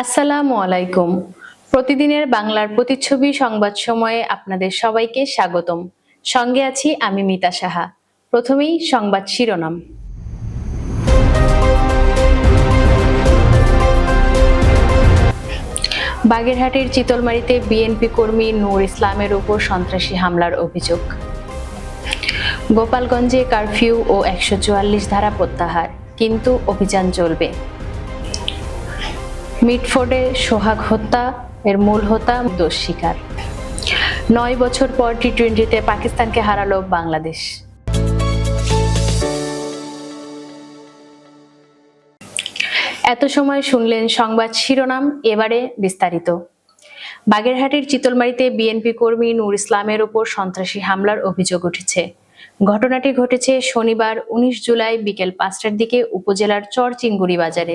আসসালামু আলাইকুম। প্রতিদিনের বাংলার প্রতিচ্ছবি সংবাদ সময়ে আপনাদের সবাইকে স্বাগতম। সঙ্গে আছি আমি মিতা সাহা। প্রথমেই সংবাদ শিরোনাম। বাগেরহাটের চিতলমারীতে বিএনপি কর্মী নূর ইসলামের উপর সন্ত্রাসী হামলার অভিযোগ। গোপালগঞ্জে কারফিউ ও ১৪৪ ধারা প্রত্যাহার, কিন্তু অভিযান চলবে। মিটফোর্ডে সোহাগ হত্যা এর মূল হোতা দোষ স্বীকার। ৯ বছর পর টি-20তে পাকিস্তানকে হারালো বাংলাদেশ। এত সময় শুনলেন সংবাদ শিরোনাম, এবারে বিস্তারিত। বাগেরহাটের চিতলমারীতে বিএনপি কর্মী নূর ইসলামের উপর সন্ত্রাসী হামলার অভিযোগ উঠেছে। ঘটনাটি ঘটেছে শনিবার ১৯ জুলাই বিকেল ৫টার দিকে উপজেলার চরচিঙ্গুরি বাজারে।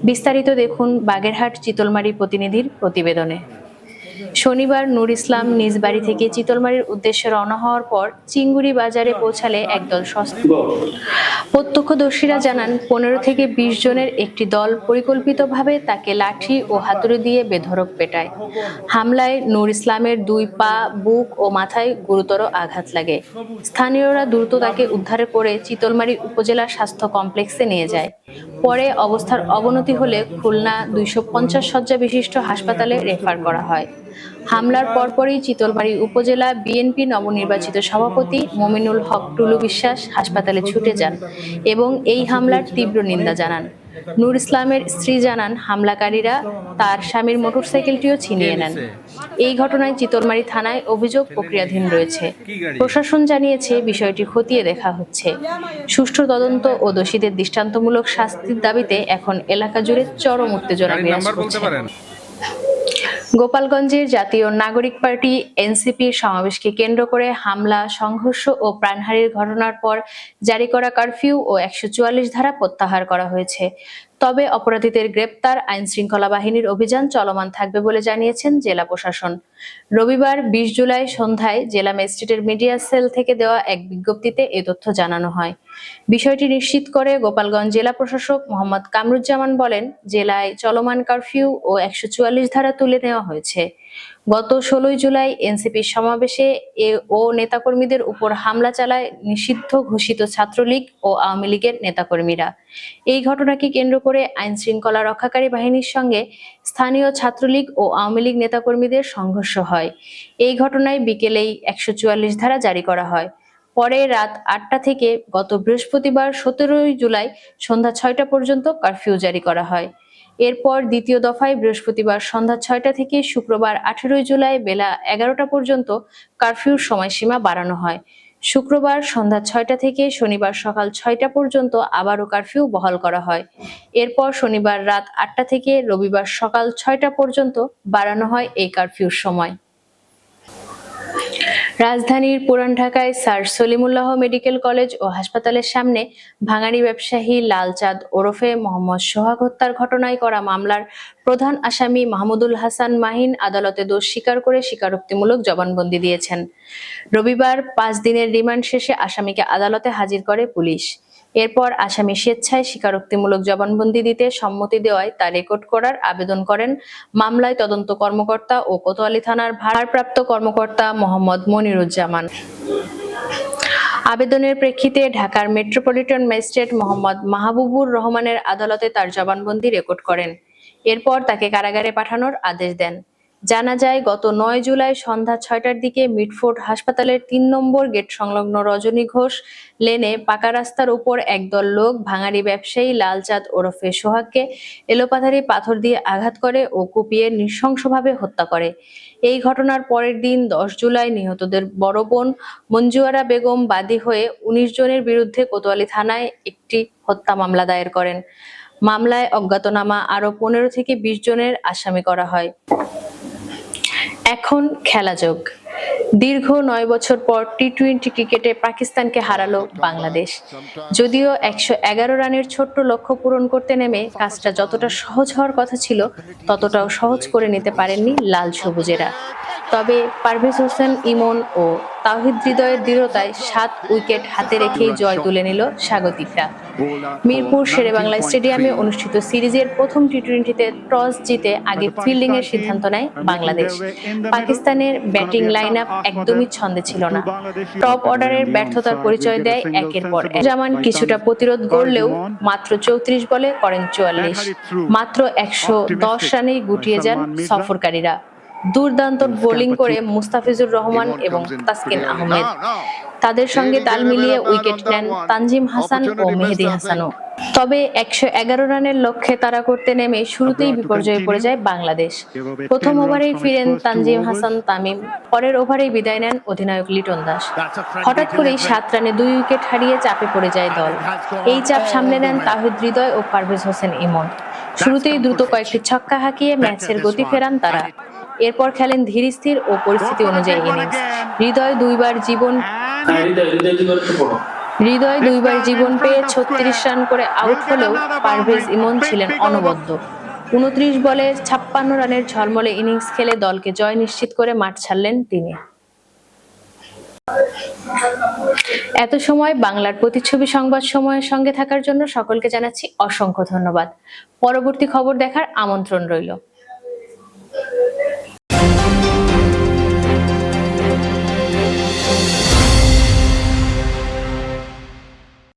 বিস্তারিত দেখুন বাগেরহাট চিতলমারী প্রতিনিধির প্রতিবেদনে। শনিবার নূর ইসলাম নিজ বাড়ি থেকে চিতলমারীর উদ্দেশ্যে রওনা হওয়ার পর চিঙ্গুরি বাজারে পৌঁছালে একদল প্রত্যক্ষদর্শীরা জানান ১৫ থেকে ২০ জনের একটি দল পরিকল্পিতভাবে তাকে লাঠি ও হাতুড়ি দিয়ে বেধড়ক পেটায়। হামলায় নূর ইসলামের ২ পা, বুক ও মাথায় গুরুতর আঘাত লাগে। স্থানীয়রা দ্রুত তাকে উদ্ধার করে চিতলমারী উপজেলা স্বাস্থ্য কমপ্লেক্সে নিয়ে যায়। পরে অবস্থার অবনতি হলে খুলনা ২৫০ শয্যা বিশিষ্ট হাসপাতালে রেফার করা হয়। হামলার পরপরই চিতলমারী উপজেলা বিএনপি নবনির্বাচিত সভাপতি মমিনুল হক টুলু বিশ্বাস হাসপাতালে ছুটে যান এবং এই হামলার তীব্র নিন্দা জানান। নূর ইসলামের স্ত্রী জানান, হামলাকারীরা তার স্বামীর মোটরসাইকেলটিও ছিনিয়ে নেন। এই ঘটনায় চিতলমারী থানায় অভিযোগ প্রক্রিয়াধীন রয়েছে। প্রশাসন জানিয়েছে বিষয়টি খতিয়ে দেখা হচ্ছে। সুষ্ঠু তদন্ত ও দোষীদের দৃষ্টান্তমূলক শাস্তির দাবিতে এখন এলাকা জুড়ে চরম উত্তেজনা বিরাজ করছে। গোপালগঞ্জের জাতীয় নাগরিক পার্টি এনসিপির সমাবেশকে কেন্দ্র করে হামলা, সংঘর্ষ ও প্রাণহানির ঘটনার পর জারি করা কারফিউ ও ১৪৪ ধারা প্রত্যাহার করা হয়েছে। তবে অপরাধীদের গ্রেপ্তার, আইন শৃঙ্খলা বাহিনীর অভিযান চলমান থাকবে বলে জানিয়েছেন জেলা প্রশাসন। রবিবার ২০ জুলাই সন্ধ্যায় জেলা ম্যাজিস্ট্রেটের মিডিয়া সেল থেকে দেওয়া এক বিজ্ঞপ্তিতে এ তথ্য জানানো হয়। বিষয়টি নিশ্চিত করে গোপালগঞ্জ জেলা প্রশাসক মোহাম্মদ কামরুজ্জামান বলেন, জেলায় চলমান কারফিউ ও ১৪৪ ধারা তুলে নেওয়া হয়েছে। গত ১৬ জুলাই এনসিপির সমাবেশে ও নেতাকর্মীদের উপর হামলা চালায় নিষিদ্ধ ঘোষিত ছাত্রলীগ ও আওয়ামী লীগের নেতাকর্মীরা। এই ঘটনাকে কেন্দ্র করে আইন শৃঙ্খলা রক্ষাকারী বাহিনীর সঙ্গে স্থানীয় ছাত্রলীগ ও আওয়ামী লীগ নেতাকর্মীদের সংঘর্ষ হয়। এই ঘটনায় বিকেলেই ১৪৪ ধারা জারি করা হয়। পরে রাত ৮টা থেকে গত বৃহস্পতিবার ১৭ জুলাই সন্ধ্যা ৬টা পর্যন্ত কারফিউ জারি করা হয়। এরপর দ্বিতীয় দফায় বৃহস্পতিবার সন্ধ্যা ৬টা থেকে শুক্রবার ১৮ জুলাই বেলা ১১টা পর্যন্ত কারফিউর সময়সীমা বাড়ানো হয়। শুক্রবার সন্ধ্যা ৬টা থেকে শনিবার সকাল ৬টা পর্যন্ত আবারও কারফিউ বহাল করা হয়। এরপর শনিবার রাত ৮টা থেকে রবিবার সকাল ৬টা পর্যন্ত বাড়ানো হয় এই কারফিউর সময়। রাজধানীর পুরান ঢাকায় স্যার সলিমুল্লাহ মেডিকেল কলেজ ও হাসপাতালের সামনে ভাঙাড়ি ব্যবসায়ী লালচাঁদ ওরফে মোহাম্মদ সোহাগ হত্যার ঘটনায় করা মামলার প্রধান আসামি মাহমুদুল হাসান মাহিন আদালতে দোষ স্বীকার করে স্বীকারোক্তিমূলক জবানবন্দি দিয়েছেন। রবিবার ৫ দিনের রিমান্ড শেষে আসামিকে আদালতে হাজির করে পুলিশ। এরপর আসামি স্বেচ্ছায় স্বীকারোক্তিমূলক জবানবন্দি দিতে সম্মতি দেওয়ায় তা রেকর্ড করার আবেদন করেন মামলায় তদন্ত কর্মকর্তা ও কোতোয়ালী থানার ভারপ্রাপ্ত কর্মকর্তা মোহাম্মদ মনিরুজ্জামান। আবেদনের প্রেক্ষিতে ঢাকার মেট্রোপলিটন ম্যাজিস্ট্রেট মোহাম্মদ মাহবুবুর রহমানের আদালতে তার জবানবন্দি রেকর্ড করেন। এরপর তাকে কারাগারে পাঠানোর আদেশ দেন। জানা যায়, গত ৯ জুলাই সন্ধ্যা ৬টার দিকে মিটফোর্ড হাসপাতালের ৩ নম্বর গেট সংলগ্ন রজনী ঘোষ লেনে পাকা রাস্তার উপর একদল লোক ভাঙাড়ি ব্যবসায়ী লালচাঁদ ওরফে সোহাগকে এলোপাথারি পাথর দিয়ে আঘাত করে ও কুপিয়ে নৃশংসভাবে হত্যা করে। এই ঘটনার পরের দিন ১০ জুলাই নিহতদের বড় বোন মঞ্জুয়ারা বেগম বাদী হয়ে ১৯ জনের বিরুদ্ধে কোতোয়ালী থানায় একটি হত্যা মামলা দায়ের করেন। মামলায় অজ্ঞাতনামা আরো ১৫ থেকে ২০ জনের আসামি করা হয়। এখন খেলাযোগ। দীর্ঘ ৯ বছর পর টি-২০ ক্রিকেটে পাকিস্তানকে হারালো বাংলাদেশ। যদিও ১১১ রানের ছোট্ট লক্ষ্য পূরণ করতে নেমে কাজটা যতটা সহজ হওয়ার কথা ছিল, ততটাও সহজ করে নিতে পারেননি লাল সবুজেরা। তবে পারভেজ হোসেন ইমন ও তাওহিদ হৃদয়ের দৃঢ়তায় 7 উইকেট হাতে রেখেই জয় তুলে নিল স্বাগতিকরা। মিরপুর শেরেবাংলা স্টেডিয়ামে অনুষ্ঠিত সিরিজের প্রথম টি-20তে টস জিতে আগে ফিল্ডিং এর সিদ্ধান্ত নেয় বাংলাদেশ। পাকিস্তানের ব্যাটিং লাইন আপ একদমই ছন্দে ছিল না। টপ অর্ডারের ব্যর্থতার পরিচয় দেয় একের পর এক। জামান কিছুটা প্রতিরোধ গড়লেও মাত্র 34 বলে করেন 44। মাত্র 110 রানেই গুটিয়ে যান সফরকারীরা। দুর্দান্ত বোলিং করে মুস্তাফিজুর রহমান এবং তাসকিন আহমেদ। তাদের সঙ্গে তাল মিলিয়ে উইকেট নেন তানজিম হাসান ও মেহেদী হাসানও। তবে 111 রানের লক্ষ্যে তাড়া করতে নেমে শুরুতেই বিপর্যয়ে পড়ে যায় বাংলাদেশ। প্রথম ওভারেই ফিরেন তানজিম হাসান তামিম, পরের ওভারেই বিদায় নেন অধিনায়ক লিটন দাস। হঠাৎ করেই 7 রানে 2 উইকেট হারিয়ে চাপে পড়ে যায় দল। এই চাপ সামলে নেন তাওহিদ হৃদয় ও পারভেজ হোসেন ইমন। শুরুতেই দ্রুত কয়েকটি ছক্কা হাঁকিয়ে ম্যাচের গতি ফেরান তারা। এরপর খেলেন ধীরস্থির ও পরিস্থিতি অনুযায়ী ইনিংস। হৃদয় দুইবার জীবন পেয়ে 36 রান করে আউট হলেও পারভেজ ইমন ছিলেন অনবদ্য। 29 বলে 56 রানের ঝলমলে ইনিংস খেলে দলকে জয় নিশ্চিত করে মাঠ ছাড়লেন তিনি। এত সময় বাংলার প্রতিচ্ছবি সংবাদ সময়ের সঙ্গে থাকার জন্য সকলকে জানাচ্ছি অসংখ্য ধন্যবাদ। পরবর্তী খবর দেখার আমন্ত্রণ রইল।